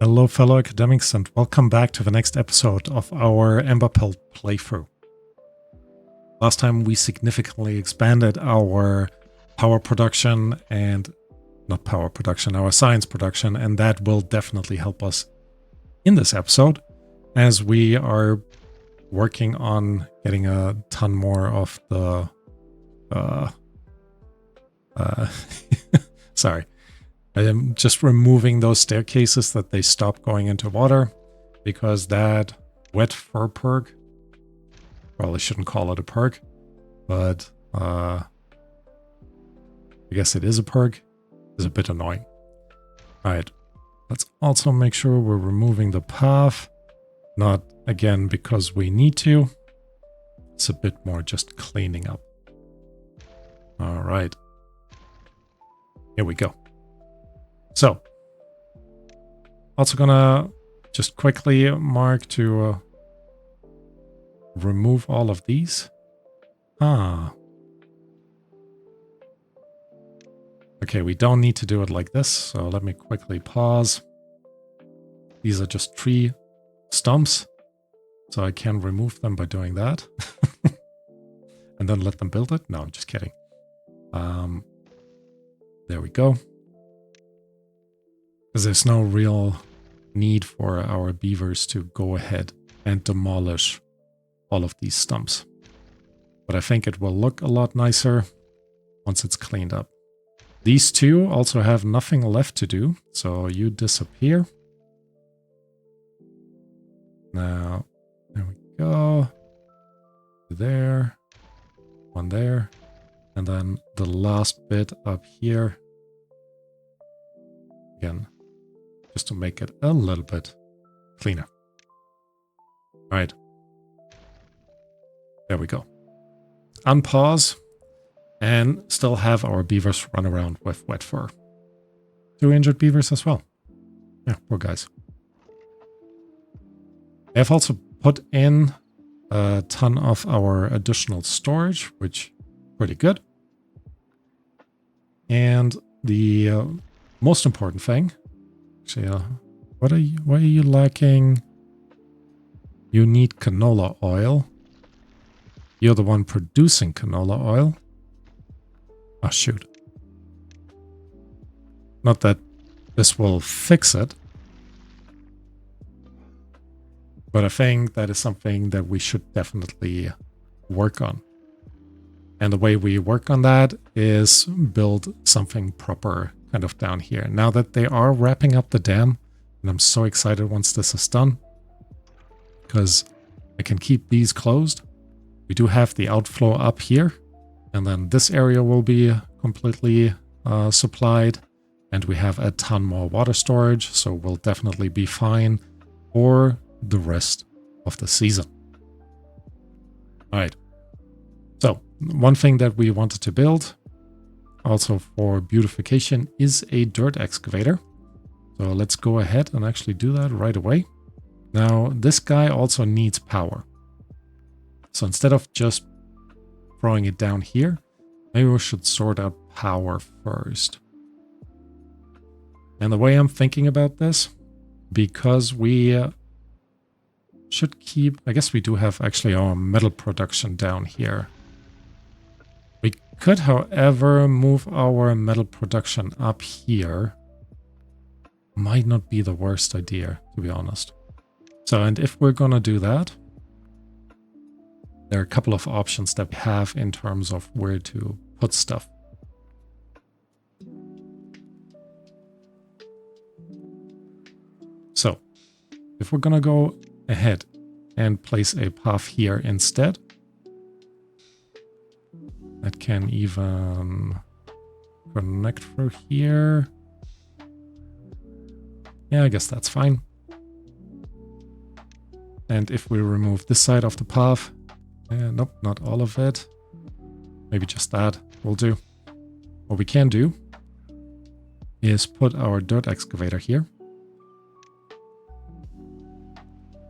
Hello fellow academics and welcome back to the next episode of our Emberpelt playthrough. Last time we significantly expanded our power production and our science production, and that will definitely help us in this episode as we are working on getting a ton more of the sorry. I am just removing those staircases that they stop going into water because that wet fur perk, probably shouldn't call it a perk, but I guess it is a perk, is a bit annoying. Alright, let's also make sure we're removing the path, not again because we need to, it's a bit more just cleaning up. Alright, here we go. So, also gonna just quickly mark to remove all of these. Okay, we don't need to do it like this, so let me quickly pause. These are just tree stumps, so I can remove them by doing that. And then let them build it? No, I'm just kidding. There we go. Because there's no real need for our beavers to go ahead and demolish all of these stumps. But I think it will look a lot nicer once it's cleaned up. These two also have nothing left to do, so you disappear. Now, there we go. There, one there, and then the last bit up here. Again, just to make it a little bit cleaner. All right. There we go. Unpause and still have our beavers run around with wet fur. 2 injured beavers as well. Yeah, poor guys. I have also put in a ton of our additional storage, which is pretty good. And the most important thing, actually, what are you lacking? You need canola oil. You're the one producing canola oil. Oh, shoot. Not that this will fix it. But I think that is something that we should definitely work on. And the way we work on that is build something proper kind of down here. Now that they are wrapping up the dam, and I'm so excited once this is done, because I can keep these closed. We do have the outflow up here, and then this area will be completely supplied, and we have a ton more water storage, so we'll definitely be fine for the rest of the season. All right. So one thing that we wanted to build also for beautification is a dirt excavator. So let's go ahead and actually do that right away. Now this guy also needs power. So instead of just throwing it down here, maybe we should sort out power first. And the way I'm thinking about this, because we should keep, I guess we do have actually our metal production down here. We could, however, move our metal production up here. Might not be the worst idea, to be honest. So, and if we're gonna do that, there are a couple of options that we have in terms of where to put stuff. So, if we're gonna go ahead and place a path here instead, that can even connect through here. Yeah, I guess that's fine. And if we remove this side of the path, nope, not all of it. Maybe just that will do. What we can do is put our dirt excavator here.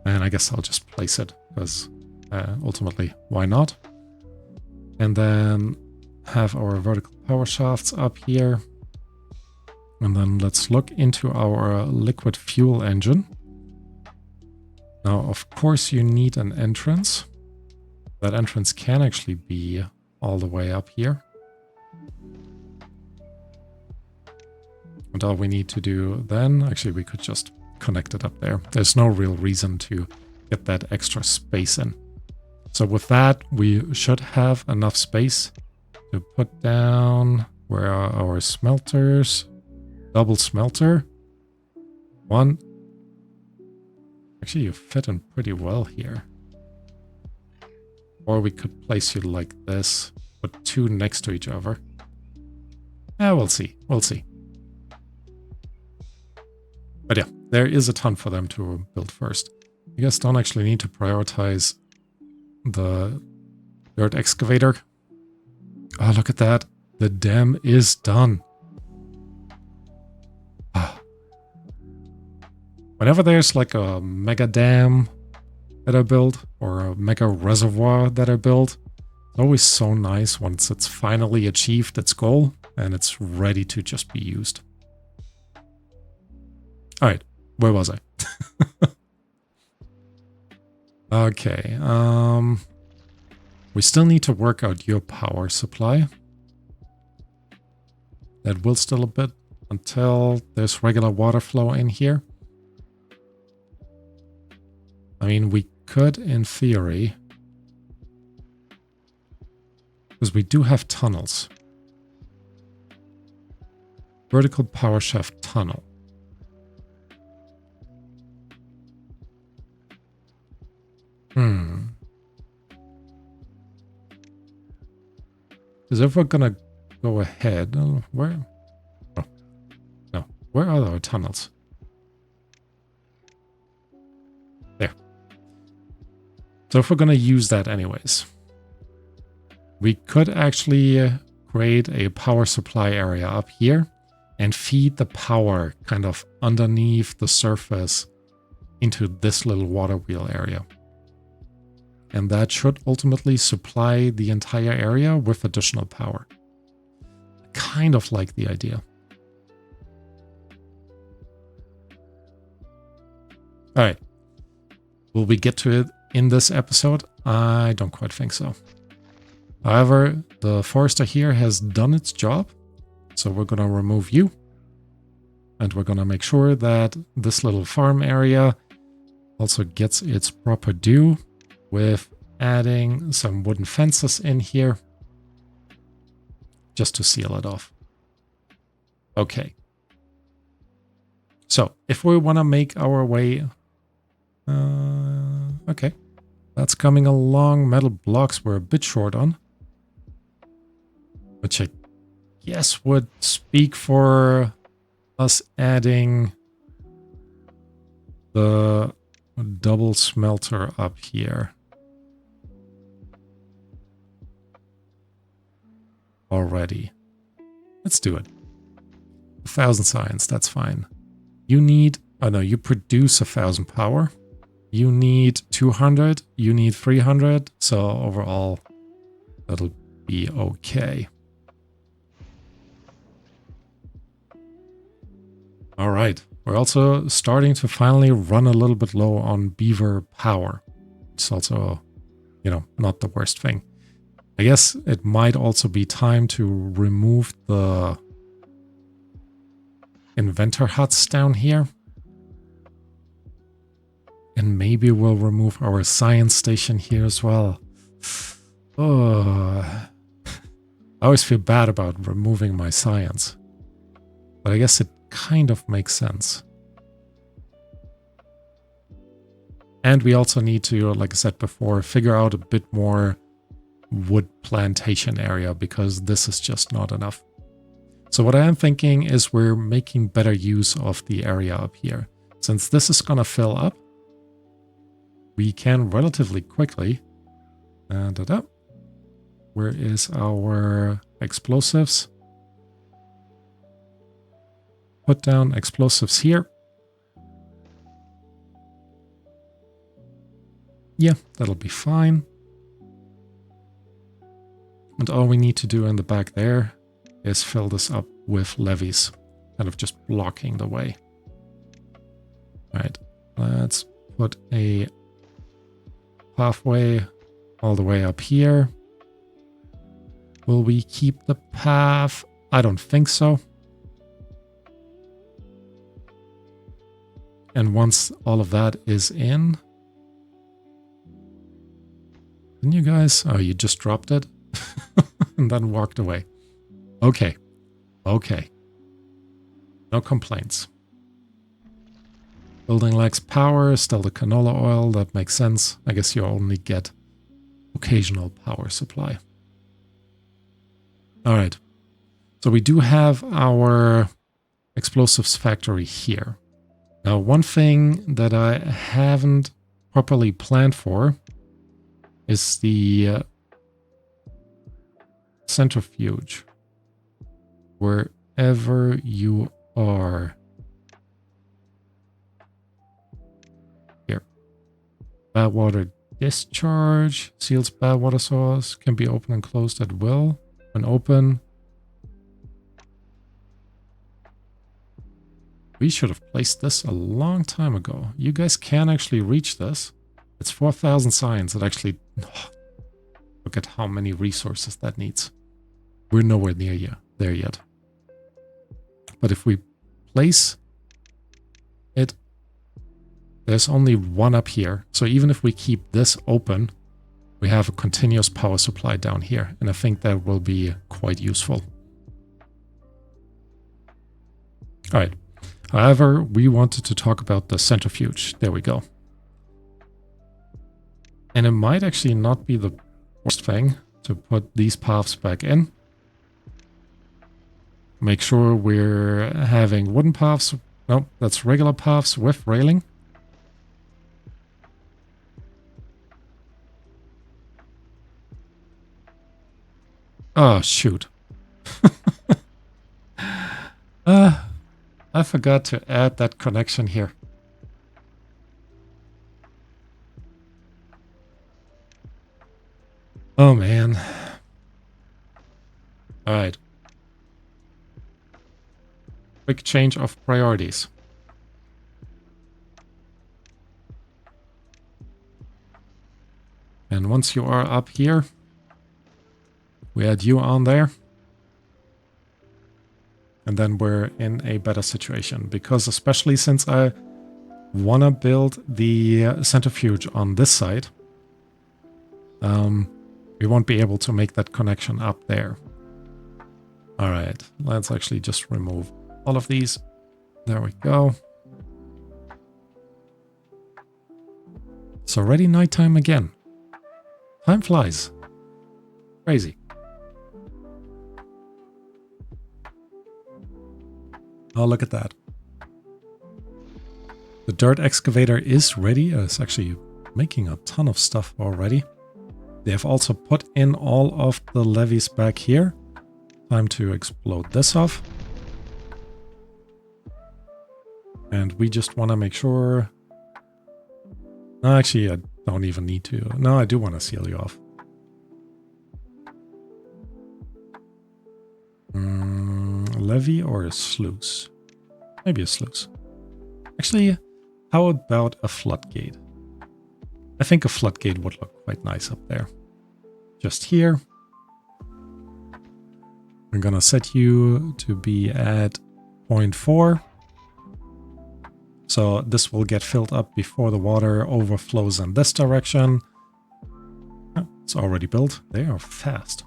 And I guess I'll just place it because ultimately, why not? And then have our vertical power shafts up here. And then let's look into our liquid fuel engine. Now, of course, you need an entrance. That entrance can actually be all the way up here. And all we need to do then, actually, we could just connect it up there. There's no real reason to get that extra space in. So with that, we should have enough space to put down where are our smelters. Double smelter. One. Actually, you fit in pretty well here. Or we could place you like this, put two next to each other. We'll see. We'll see. But yeah, there is a ton for them to build first. You guys don't actually need to prioritize the dirt excavator. Oh, look at that. The dam is done. Whenever there's like a mega dam that I build or a mega reservoir that I build, it's always so nice once it's finally achieved its goal and it's ready to just be used. All right, where was I? Okay, we still need to work out your power supply. That will still a bit until there's regular water flow in here. I mean, we could, in theory, because we do have tunnels. Vertical power shaft tunnel. Because if we're gonna go ahead, where? Oh, no, where are our tunnels? There. So if we're gonna use that anyways, we could actually create a power supply area up here and feed the power kind of underneath the surface into this little water wheel area. And that should ultimately supply the entire area with additional power. I kind of like the idea. All right. Will we get to it in this episode? I don't quite think so. However, the forester here has done its job. So we're going to remove you. And we're going to make sure that this little farm area also gets its proper due, with adding some wooden fences in here just to seal it off. Okay. So if we want to make our way... okay. That's coming along. Metal blocks we're a bit short on. Which I guess would speak for us adding the double smelter up here. Already. Let's do it. 1,000 science, that's fine. You need, oh no, you produce 1,000 power. You need 200, you need 300, so overall that'll be okay. All right, we're also starting to finally run a little bit low on beaver power. It's also, you know, not the worst thing. I guess it might also be time to remove the inventor huts down here. And maybe we'll remove our science station here as well. Oh, I always feel bad about removing my science. But I guess it kind of makes sense. And we also need to, like I said before, figure out a bit more wood plantation area, because this is just not enough. So what I am thinking is we're making better use of the area up here. Since this is going to fill up, we can relatively quickly... Where is our explosives? Put down explosives here. Yeah, that'll be fine. And all we need to do in the back there is fill this up with levees. kind of just blocking the way. All right, let's put a pathway all the way up here. Will we keep the path? I don't think so. And once all of that is in, didn't you guys? Oh, you just dropped it and then walked away. Okay. Okay. No complaints. Building lacks power, still the canola oil, that makes sense. I guess you only get occasional power supply. All right. So we do have our explosives factory here. Now, one thing that I haven't properly planned for is the centrifuge. Wherever you are. Here. Bad water discharge. Seals bad water source. Can be open and closed at will. When open. We should have placed this a long time ago. You guys can actually reach this. It's 4,000 science. It actually... look at how many resources that needs. We're nowhere near there yet. But if we place it... there's only one up here. So even if we keep this open, we have a continuous power supply down here. And I think that will be quite useful. All right. However, we wanted to talk about the centrifuge. There we go. And it might actually not be the worst thing to put these paths back in. Make sure we're having wooden paths. Nope, that's regular paths with railing. Oh, shoot. I forgot to add that connection here. Oh, man. All right. Quick change of priorities. And once you are up here, we add you on there. And then we're in a better situation. Because especially since I want to build the centrifuge on this side, we won't be able to make that connection up there. All right, let's actually just remove all of these. There we go. It's already nighttime again. Time flies. Crazy. Oh, look at that. The dirt excavator is ready. It's actually making a ton of stuff already. They have also put in all of the levees back here. Time to explode this off. And we just want to make sure... No, actually, I don't even need to. No, I do want to seal you off. Levee or a sluice? Maybe a sluice. Actually, how about a floodgate? I think a floodgate would look quite nice up there. Just here. I'm gonna set you to be at 0.4. So this will get filled up before the water overflows in this direction. Oh, it's already built. They are fast.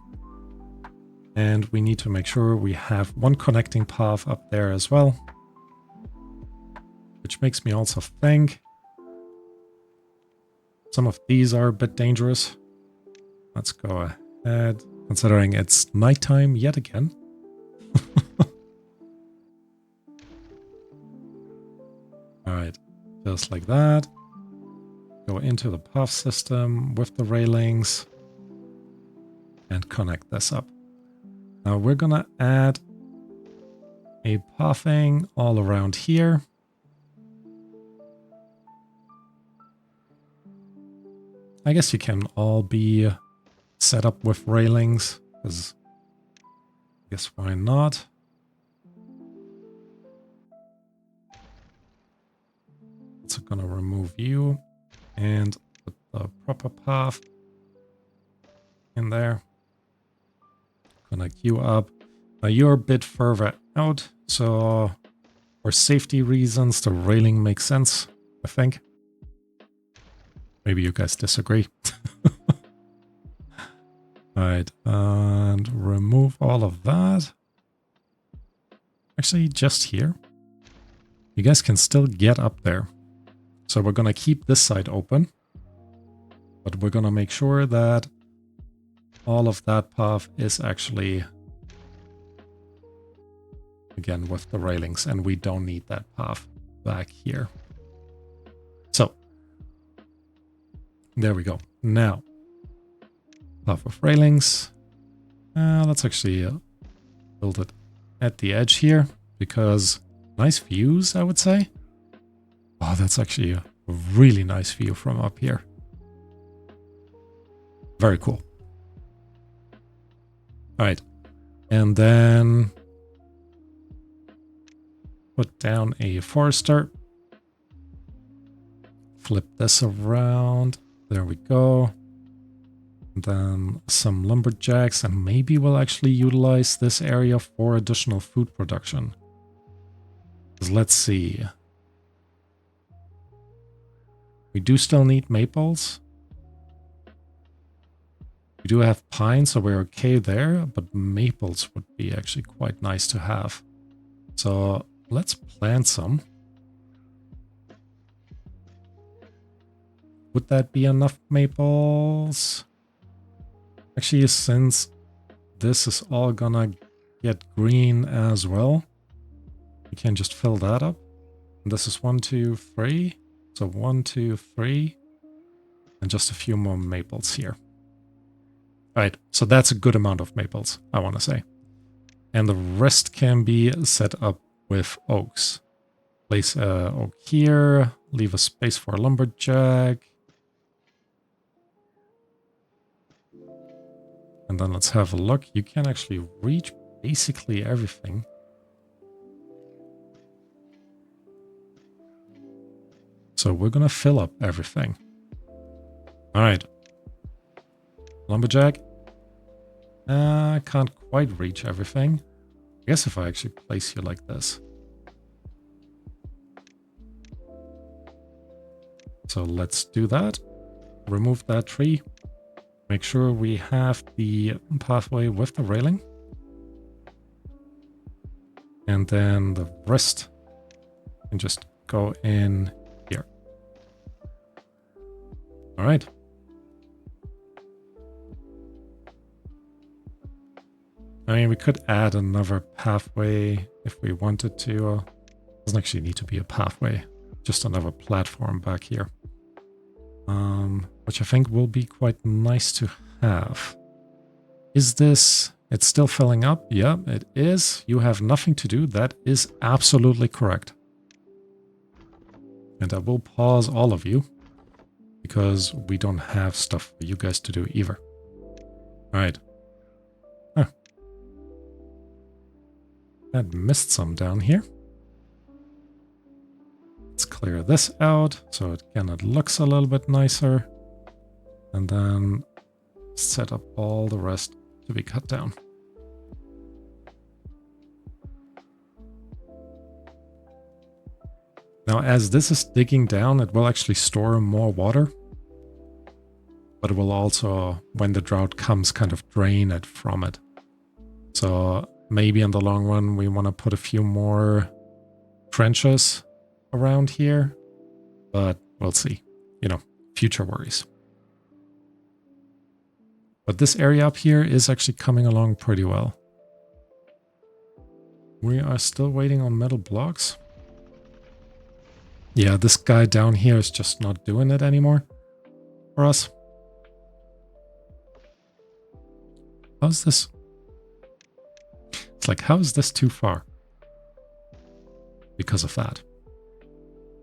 And we need to make sure we have one connecting path up there as well. Which makes me also think some of these are a bit dangerous. Let's go ahead, considering it's nighttime yet again. All right, just like that. Go into the path system with the railings and connect this up. Now we're gonna add a pathing all around here. I guess you can all be set up with railings, because I guess why not? gonna remove you and put the proper path in there. Gonna queue up. Now you're a bit further out, so for safety reasons, the railing makes sense, I think. Maybe you guys disagree. Alright, and remove all of that. Actually, just here. You guys can still get up there. So we're gonna keep this side open. But we're gonna make sure that all of that path is actually, again, with the railings, and we don't need that path back here. So, there we go. Now, path of railings. Let's actually build it at the edge here, because nice views, I would say. Oh, that's actually a really nice view from up here. Very cool. All right, and then put down a forester. Flip this around. There we go. And then some lumberjacks, and maybe we'll actually utilize this area for additional food production. Let's see. We do still need maples. We do have pine, so we're okay there, but maples would be actually quite nice to have. So let's plant some. Would that be enough maples? Actually, since this is all gonna get green as well, we can just fill that up. And this is 1, 2, 3. So 1, 2, 3. And just a few more maples here. Alright, so that's a good amount of maples, I want to say. And the rest can be set up with oaks. Place an oak here, leave a space for a lumberjack. And then let's have a look. You can actually reach basically everything. So we're gonna fill up everything. Alright. Lumberjack. I can't quite reach everything. I guess if I actually place you like this. So let's do that. Remove that tree. Make sure we have the pathway with the railing. And then the rest can just go in here. All right. I mean, we could add another pathway if we wanted to. It doesn't actually need to be a pathway, just another platform back here. Which I think will be quite nice to have. Is this... It's still filling up? Yeah, it is. You have nothing to do. That is absolutely correct. And I will pause all of you, because we don't have stuff for you guys to do either. Alright. Huh. I missed some down here. Let's clear this out, so again it looks a little bit nicer. And then set up all the rest to be cut down. Now, as this is digging down, it will actually store more water. But it will also, when the drought comes, kind of drain it from it. So maybe in the long run, we want to put a few more trenches around here. But we'll see. You know, future worries. But this area up here is actually coming along pretty well. We are still waiting on metal blocks. Yeah, this guy down here is just not doing it anymore for us. How's this? It's like, how is this too far? Because of that.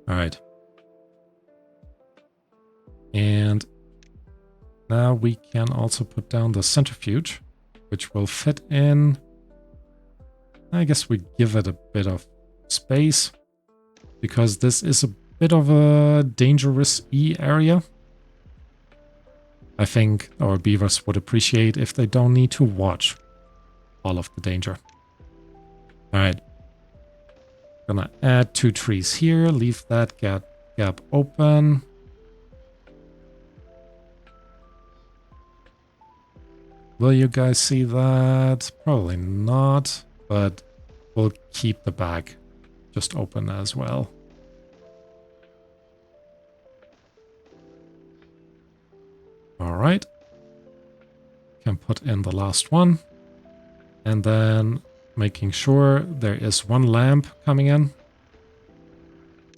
All right. And now we can also put down the centrifuge, which will fit in. I guess we give it a bit of space, because this is a bit of a dangerous E area. I think our beavers would appreciate if they don't need to watch all of the danger. Alright. Gonna add 2 trees here, leave that gap open. Will you guys see that? Probably not, but we'll keep the back just open as well. All right. Can put in the last one. And then making sure there is one lamp coming in.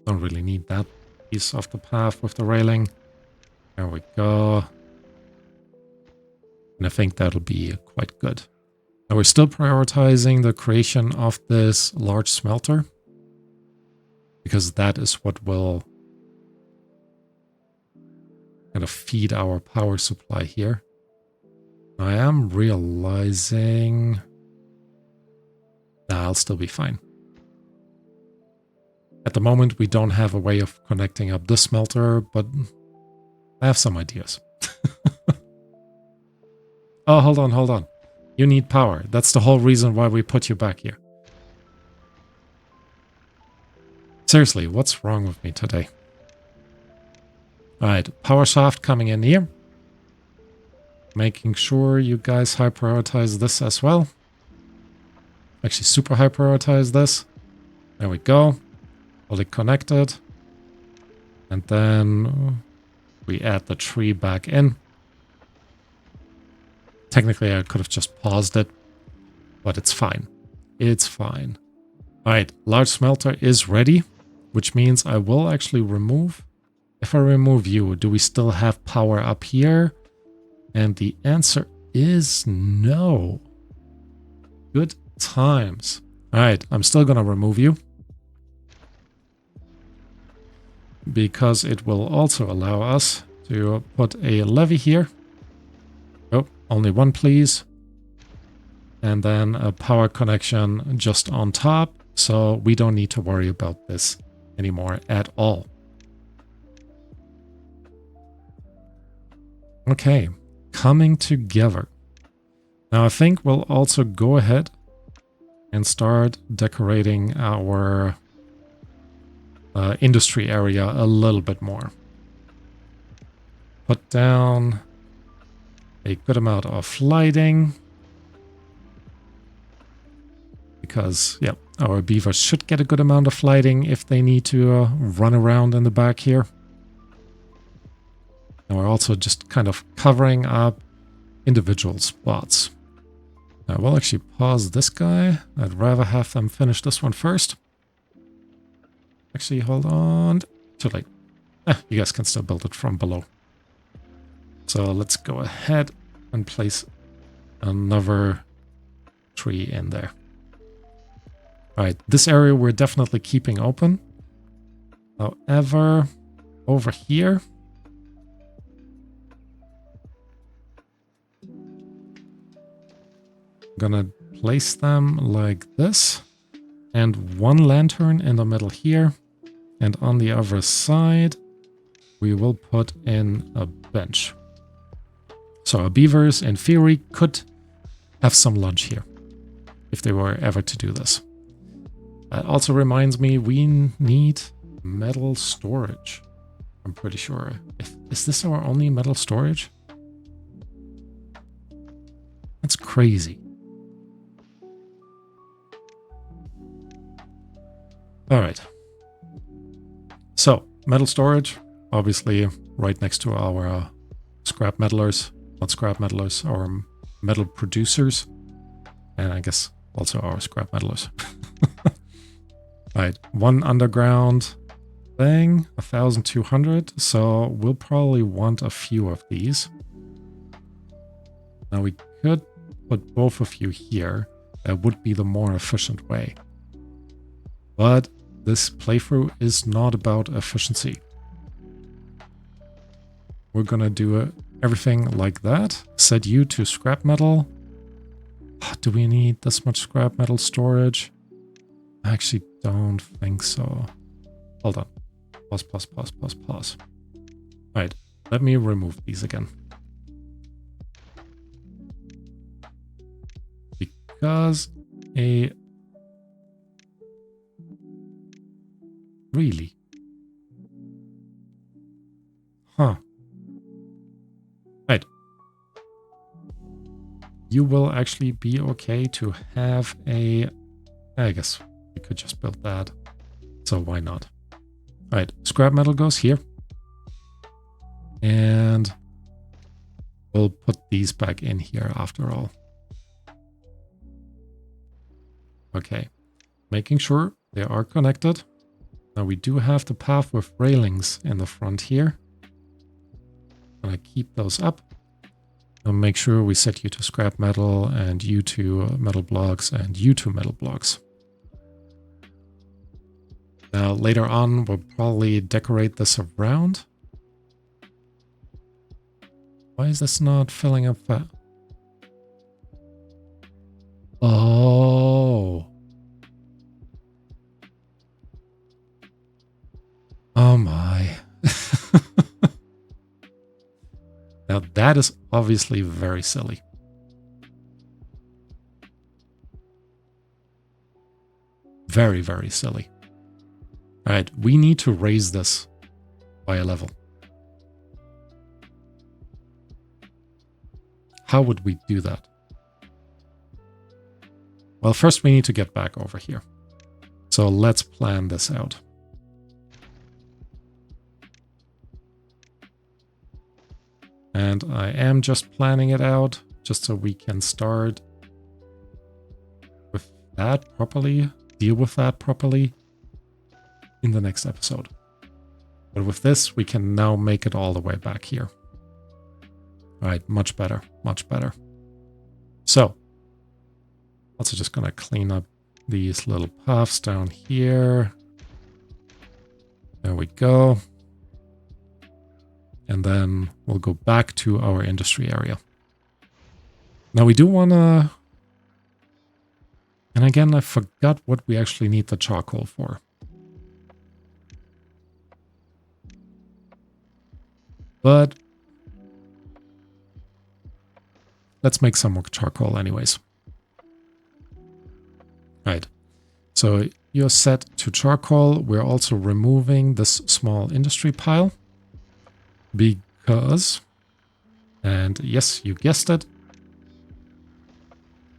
Don't really need that piece of the path with the railing. There we go. And I think that'll be quite good. Now we're still prioritizing the creation of this large smelter, because that is what will kind of feed our power supply here. I am realizing... Nah, I'll still be fine. At the moment, we don't have a way of connecting up this smelter, but I have some ideas. Oh, hold on. You need power. That's the whole reason why we put you back here. Seriously, what's wrong with me today? Alright, power shaft coming in here. Making sure you guys high prioritize this as well. Actually, super high prioritize this. There we go. Fully connected. And then we add the tree back in. Technically, I could have just paused it, but it's fine. It's fine. All right, large smelter is ready, which means I will actually remove. If I remove you, do we still have power up here? And the answer is no. Good times. All right, I'm still going to remove you, because it will also allow us to put a levee here. Oh, only one, please. And then a power connection just on top, so we don't need to worry about this anymore at all. Okay, coming together. Now I think we'll also go ahead and start decorating our industry area a little bit more. Put down a good amount of lighting, because yeah, our beavers should get a good amount of lighting if they need to run around in the back here. And we're also just kind of covering up individual spots. Now we'll actually pause this guy. I'd rather have them finish this one first. Actually, hold on. Too late. You guys can still build it from below. So let's go ahead and place another tree in there. All right, this area we're definitely keeping open. However, over here, I'm gonna place them like this, and one lantern in the middle here, and on the other side we will put in a bench. So our beavers, in theory, could have some lunch here, if they were ever to do this. That also reminds me, we need metal storage. I'm pretty sure. Is this our only metal storage? That's crazy. All right. So, metal storage, obviously right next to our scrap metalers. Not scrap metalers, our metal producers. And I guess also our scrap metalers. Right, one underground thing, 1,200. So we'll probably want a few of these. Now we could put both of you here. That would be the more efficient way. But this playthrough is not about efficiency. We're gonna do everything like that. Set you to scrap metal. Do we need this much scrap metal storage? I actually don't think so. Hold on. Pause, pause, pause, pause, pause. All right, let me remove these again. Because really? Huh. Right. You will actually be okay to have I guess we could just build that. So why not? All right, scrap metal goes here. And we'll put these back in here after all. Okay, making sure they are connected. Now we do have the path with railings in the front here. Gonna keep those up. I'll make sure we set you to scrap metal and you to metal blocks and you to metal blocks. Now later on we'll probably decorate this around. Why is this not filling up that? Oh. Oh my. Now that is obviously very silly. Very, very silly. All right, we need to raise this by a level. How would we do that? Well, first we need to get back over here. So let's plan this out. And I am just planning it out just so we can start with that properly, deal with that properly in the next episode. But with this, we can now make it all the way back here. All right, much better, much better. So, also just gonna clean up these little paths down here. There we go. And then we'll go back to our industry area. Now we do want to... And again, I forgot what we actually need the charcoal for. But let's make some more charcoal anyways. Right. So you're set to charcoal. We're also removing this small industry pile. Because, and yes, you guessed it,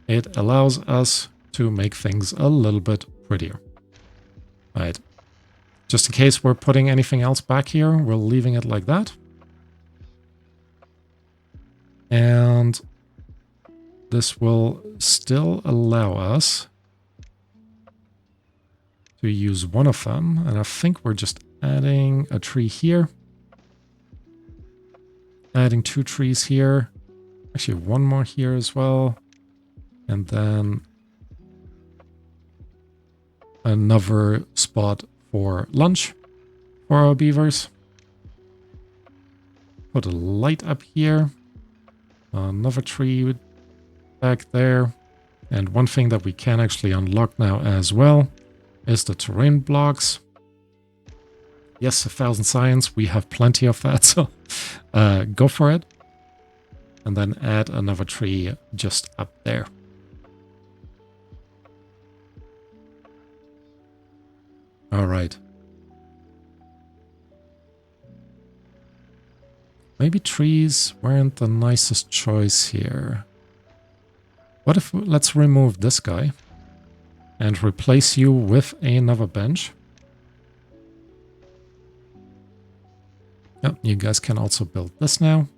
it allows us to make things a little bit prettier. Right. Just in case we're putting anything else back here, we're leaving it like that. And this will still allow us to use one of them. And I think we're just adding a tree here. Adding 2 trees here. Actually, 1 more here as well. And then another spot for lunch for our beavers. Put a light up here. Another tree back there. And one thing that we can actually unlock now as well is the terrain blocks. Yes, 1,000 science. We have plenty of that, so go for it. And then add another tree just up there. All right. Maybe trees weren't the nicest choice here. What if let's remove this guy and replace you with another bench? Yep, you guys can also build this now.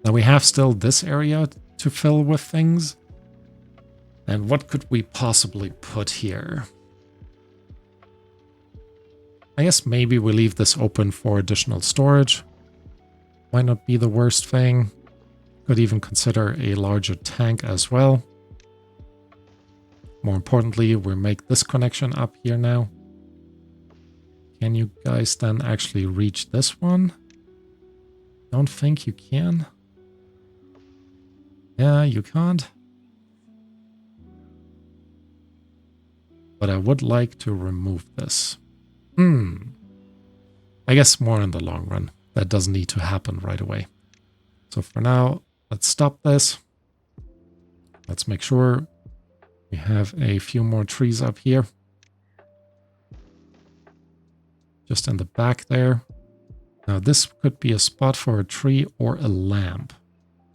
Now we have still this area to fill with things. And what could we possibly put here? I guess maybe we leave this open for additional storage. Might not be the worst thing. Could even consider a larger tank as well. More importantly, we make this connection up here now. Can you guys then actually reach this one? Don't think you can. Yeah, you can't. But I would like to remove this. I guess more in the long run. That doesn't need to happen right away. So for now, let's stop this. Let's make sure we have a few more trees up here. Just in the back there. Now this could be a spot for a tree or a lamp.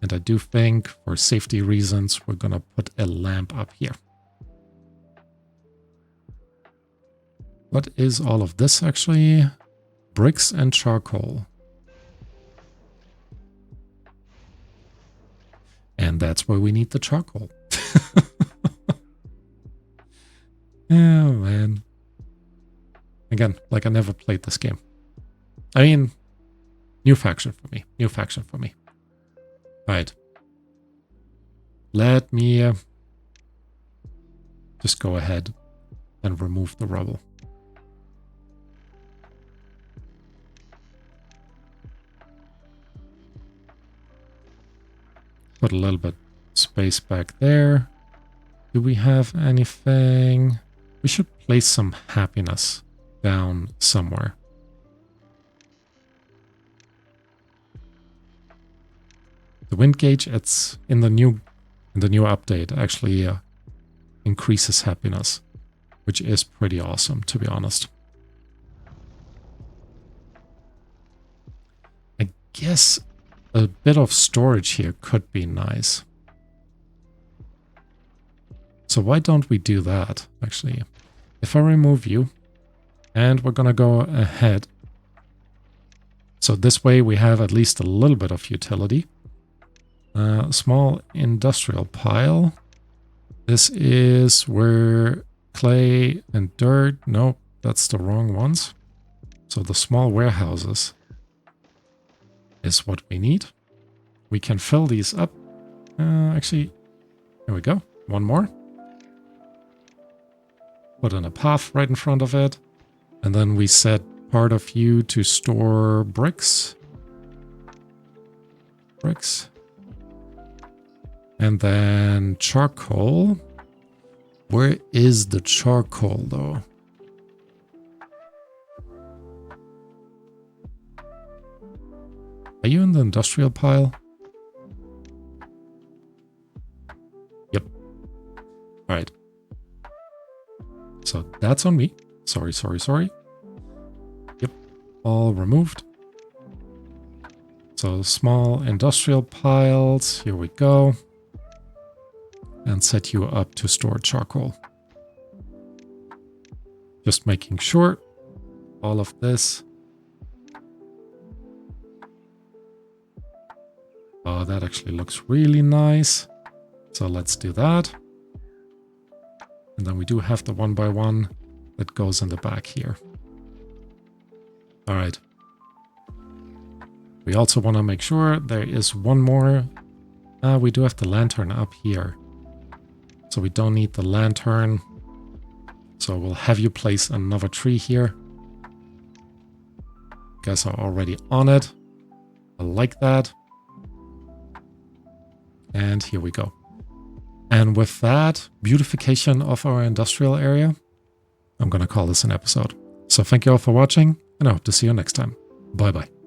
And I do think for safety reasons, we're going to put a lamp up here. What is all of this actually? Bricks and charcoal. And that's where we need the charcoal. Oh, man. Again, like I never played this game. I mean, new faction for me. New faction for me. Right. Let me just go ahead and remove the rubble. Put a little bit space back there. Do we have anything? We should place some happiness down somewhere. The wind gauge, it's in the new update, actually increases happiness, which is pretty awesome, to be honest. I guess a bit of storage here could be nice. So why don't we do that, actually? If I remove you, and we're gonna go ahead. So this way we have at least a little bit of utility. Small industrial pile. This is where clay and dirt. Nope, that's the wrong ones. So the small warehouses is what we need. We can fill these up. Actually, here we go. One more. Put in a path right in front of it. And then we set part of you to store bricks. Bricks. And then charcoal. Where is the charcoal, though? Are you in the industrial pile? Yep. All right. So that's on me. Sorry. Yep. All removed. So small industrial piles. Here we go. And set you up to store charcoal. Just making sure all of this. Oh, that actually looks really nice. So let's do that. And then we do have the 1x1 that goes in the back here. All right. We also want to make sure there is one more. We do have the lantern up here. So we don't need the lantern. So we'll have you place another tree here. Guys are already on it. I like that. And here we go. And with that, beautification of our industrial area, I'm going to call this an episode. So thank you all for watching, and I hope to see you next time. Bye-bye.